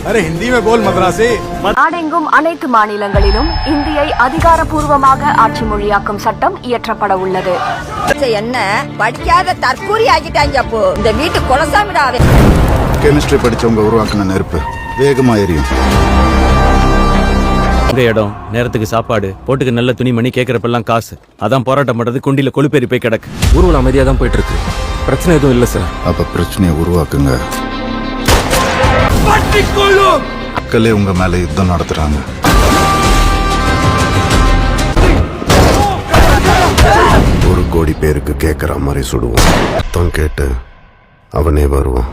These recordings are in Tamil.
அரே ஹிந்தி में बोल मद्रासी. நாடெங்கும் அனைத்து மாநிலங்களிலும் இந்தியை அதிகாரப்பூர்வமாக ஆட்சி மொழியாக்கும் சட்டம் இயற்றப்பட உள்ளது. என்ன படிக்காத தற்கூரி ஆகிட்டாங்க. அப்போ இந்த வீட்டு குலசாமிடாவே. கெமிஸ்ட்ரி படிச்சவங்க உருவாக்குன நெருப்பு வேகமா எரியும். இந்த இடம் நேரத்துக்கு சாப்பாடு போட்டுக்கு நல்ல துணிமணி கேட்கறப்பெல்லாம் காசு. அதான் போராட்டம் பண்றது குண்டில கொழுப்பேறி போய் கிடக்கு. ஊர்வலம் அமைதியா தான் போயிட்டு இருக்கு. பிரச்சனை எதுவும் இல்ல சார். அப்ப பிரச்சனையை உருவாக்குங்க. மக்களே உங்க மேல யுத்தம் நடத்துறாங்க. ஒரு கோடி பேருக்கு கேட்கற மாதிரி சுடுவோம். யுத்தம் கேட்டு அவனே வருவான்.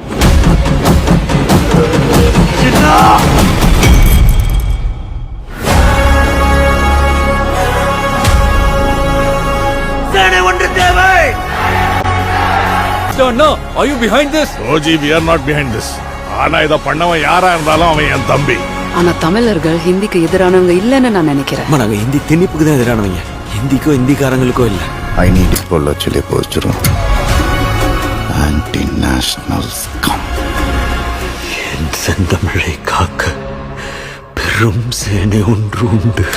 Are you behind this? Roji, we are not behind this. ஆனா இத பண்ணவன் யாரா இருந்தாலும் அவன் என் தம்பி. ஆனா தமிழர்கள் ஹிந்திக்கு எதிரானவங்க இல்லன்னு நான் நினைக்கிறேன். நாங்க ஹிந்தி திணிப்புக்கு தான் எதிரானவங்க. ஹிந்திக்கோ ஹிந்திக்காரங்களுக்கோ இல்ல. ஐ நீட் பொள்ளாச்சிலே போச்சிரும். Anti national scum. என் செந்தமிழை காக்க பெரும் சேனை ஒன்று உண்டு.